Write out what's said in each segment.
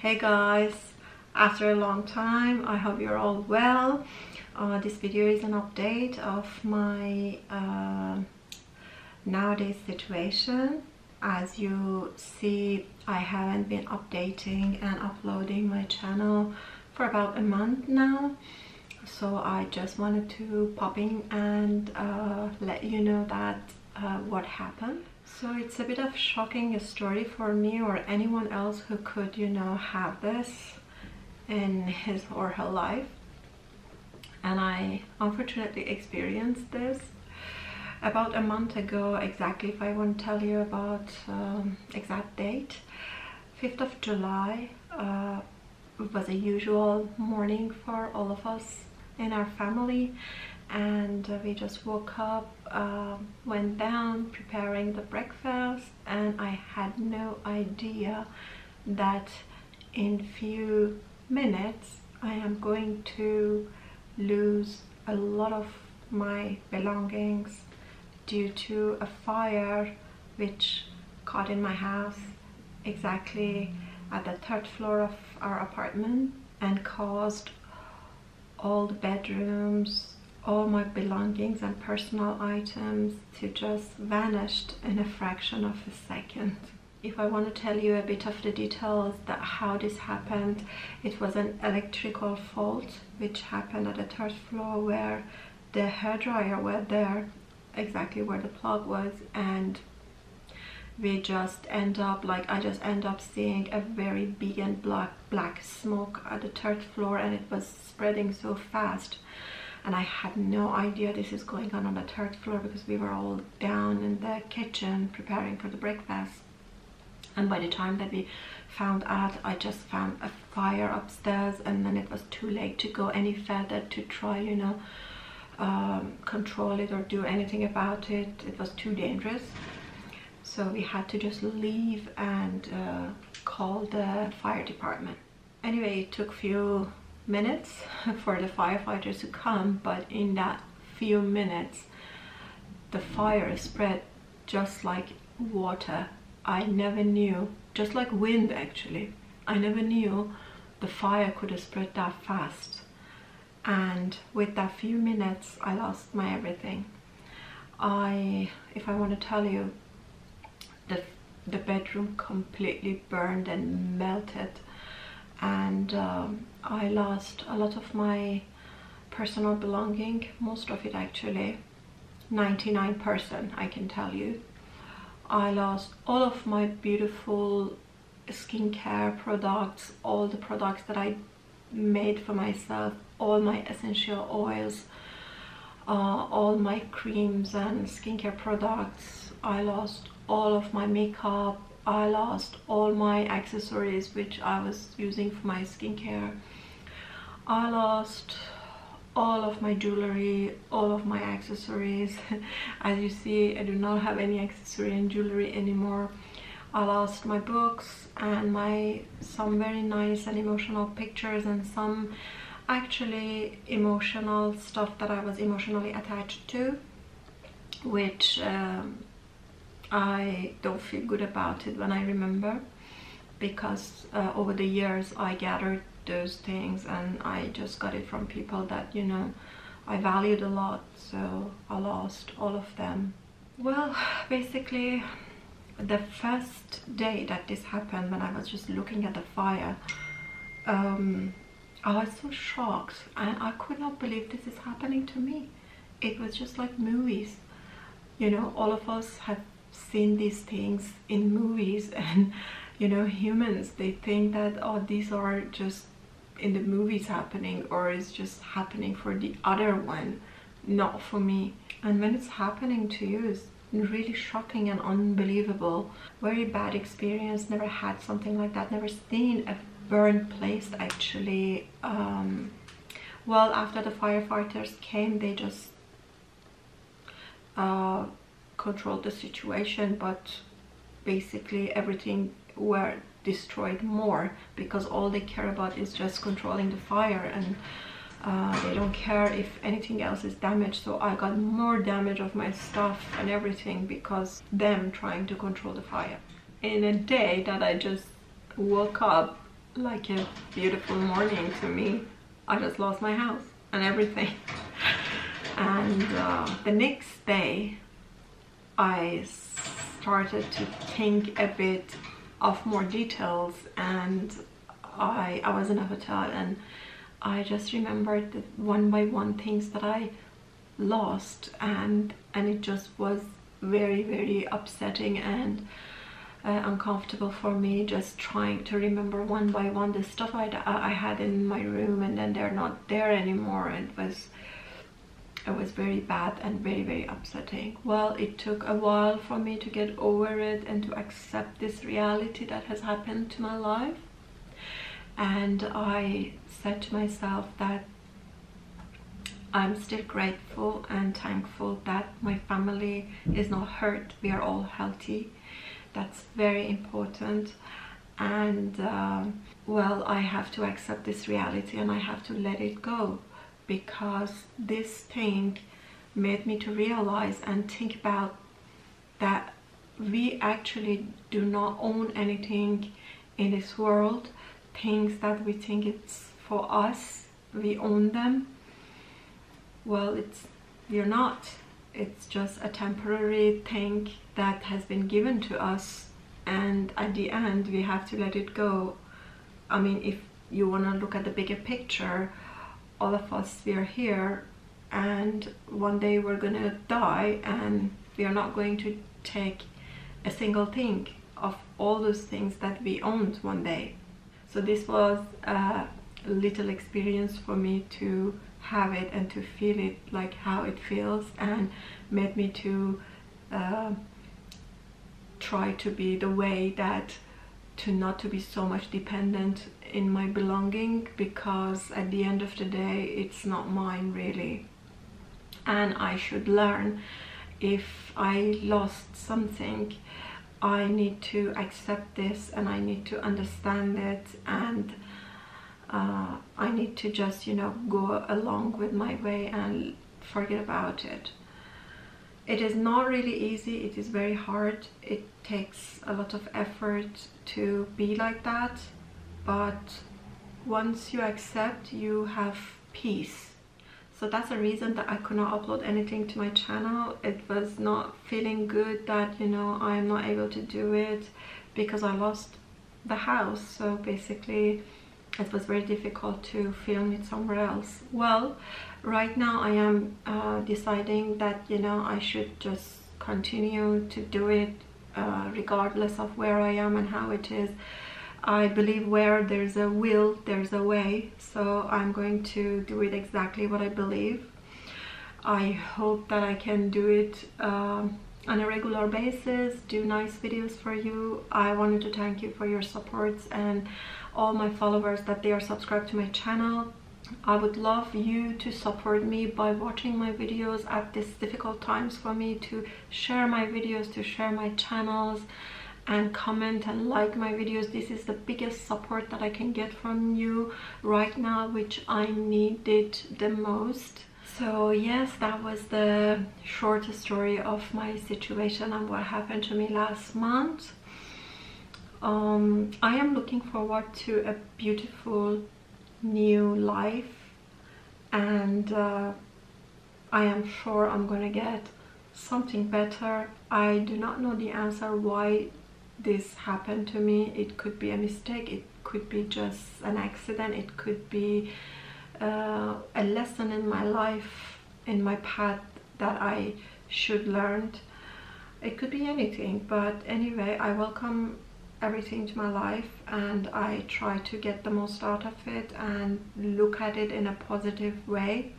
Hey guys, after a long time, I hope you're all well. This video is an update of my nowadays situation. As you see, I haven't been updating and uploading my channel for about a month now, so I just wanted to pop in and let you know that what happened. So it's a bit of shocking story for me or anyone else who could, have this in his or her life. And I unfortunately experienced this about a month ago exactly. If I want to tell you about exact date, 5th of July, it was a usual morning for all of us in our family, and we just woke up, went down preparing the breakfast, and I had no idea that in few minutes I am going to lose a lot of my belongings due to a fire which caught in my house exactly at the 3rd floor of our apartment and caused all the bedrooms, all my belongings and personal items to just vanished in a fraction of a second. If I want to tell you a bit of the details that how this happened, it was an electrical fault which happened at the 3rd floor where the hairdryer was there, exactly where the plug was, and we just end up I just end up seeing a very big and black smoke at the 3rd floor, and it was spreading so fast. And I had no idea this is going on the 3rd floor because we were all down in the kitchen preparing for the breakfast. And by the time that we found out, I just found a fire upstairs, and then it was too late to go any further to try, control it or do anything about it. It was too dangerous. So we had to just leave and call the fire department. Anyway, it took few minutes for the firefighters to come, but in that few minutes the fire spread just like water. I never knew, just like wind actually, I never knew the fire could have spread that fast. And with that few minutes I lost my everything. If I want to tell you, the bedroom completely burned and melted, and I lost a lot of my personal belonging, most of it actually, 99% I can tell you. I lost all of my beautiful skincare products, all the products that I made for myself, all my essential oils, all my creams and skincare products. I lost all of my makeup. I lost all my accessories which I was using for my skincare. I lost all of my jewelry, all of my accessories. As you see, I do not have any accessory and jewelry anymore. I lost my books and some very nice and emotional pictures, and some actually emotional stuff that I was emotionally attached to, which I don't feel good about it when I remember, because over the years I gathered those things and I just got it from people that I valued a lot, so I lost all of them. Well, basically the first day that this happened, when I was just looking at the fire, I was so shocked and I could not believe this is happening to me. It was just like movies, all of us have seen these things in movies, and humans, they think that, oh, these are just in the movies happening, or it's just happening for the other one, not for me. And when it's happening to you, it's really shocking and unbelievable. Very bad experience. Never had something like that, never seen a burned place actually. Well, after the firefighters came, they just controlled the situation, but basically everything were destroyed more, because all they care about is just controlling the fire, and they don't care if anything else is damaged. So I got more damage of my stuff and everything because them trying to control the fire. In a day that I just woke up like a beautiful morning to me. I just lost my house and everything. And the next day I started to think a bit of more details, and I was in a hotel, and I just remembered the one by one things that I lost, and it just was very, very upsetting and uncomfortable for me, just trying to remember one by one the stuff I had in my room, and then they're not there anymore. And it was very bad and very, very upsetting. Well, it took a while for me to get over it and to accept this reality that has happened to my life. And I said to myself that I'm still grateful and thankful that my family is not hurt. We are all healthy. That's very important. And well, I have to accept this reality and I have to let it go, because this thing made me to realize and think about that we actually do not own anything in this world. Things that we think it's for us, we own them. Well, we're not. It's just a temporary thing that has been given to us, and at the end we have to let it go. I mean, if you want to look at the bigger picture, all of us, we are here, and one day we're gonna die, and we are not going to take a single thing of all those things that we owned one day. So this was a little experience for me to have it and to feel it, like how it feels, and made me to try to be the way that to not to be so much dependent in my belonging, because at the end of the day it's not mine really. And I should learn, if I lost something, I need to accept this and I need to understand it, and I need to just, you know, go along with my way and forget about it. It is not really easy, it is very hard, it takes a lot of effort to be like that, but once you accept, you have peace. So that's the reason that I could not upload anything to my channel. It was not feeling good that, you know, I'm not able to do it because I lost the house. So basically it was very difficult to film it somewhere else. Well, right now I am deciding that, you know, I should just continue to do it regardless of where I am and how it is. I believe where there's a will, there's a way. So I'm going to do it exactly what I believe. I hope that I can do it on a regular basis, do nice videos for you. I wanted to thank you for your supports and all my followers that they are subscribed to my channel. I would love you to support me by watching my videos at these difficult times for me, to share my videos, to share my channels, and comment and like my videos. This is the biggest support that I can get from you right now, which I needed the most. So yes, that was the short story of my situation and what happened to me last month. I am looking forward to a beautiful new life, and I am sure I'm gonna get something better. I do not know the answer why this happened to me. It could be a mistake, it could be just an accident, it could be a lesson in my life, in my path that I should learn. It could be anything, but anyway, I welcome everything to my life and I try to get the most out of it and look at it in a positive way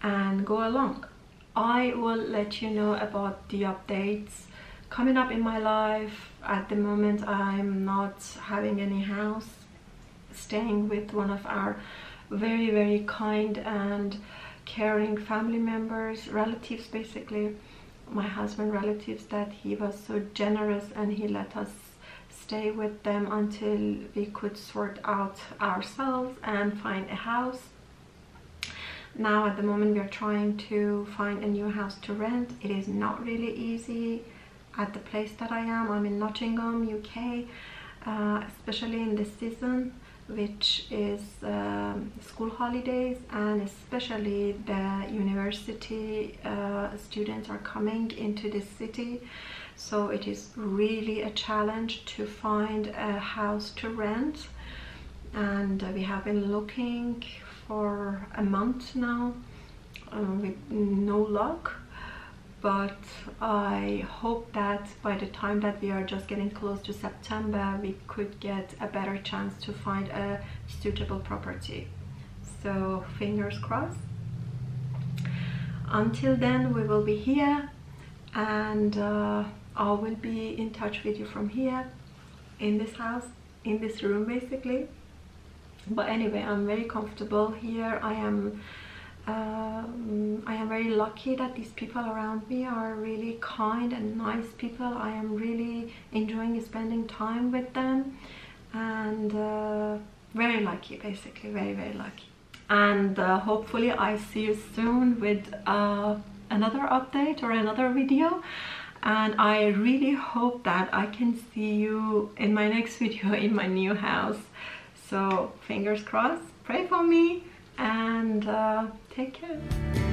and go along. I will let you know about the updates coming up in my life. At the moment I'm not having any house, staying with one of our very, very kind and caring family members, relatives basically, my husband relatives, that he was so generous and he let us stay with them until we could sort out ourselves and find a house. Now at the moment we are trying to find a new house to rent. It is not really easy at the place that I am. I'm in Nottingham, UK. especially in this season, which is school holidays, and especially the university students are coming into this city. So it is really a challenge to find a house to rent, and we have been looking for a month now with no luck. But I hope that by the time that we are just getting close to September, we could get a better chance to find a suitable property. So fingers crossed. Until then, we will be here, and I will be in touch with you from here, in this house, in this room basically. But anyway, I'm very comfortable here. I am very lucky that these people around me are really kind and nice people. I am really enjoying spending time with them, and very lucky, basically, very lucky. And hopefully I see you soon with another update or another video, and I really hope that I can see you in my next video in my new house. So fingers crossed, pray for me, and take care.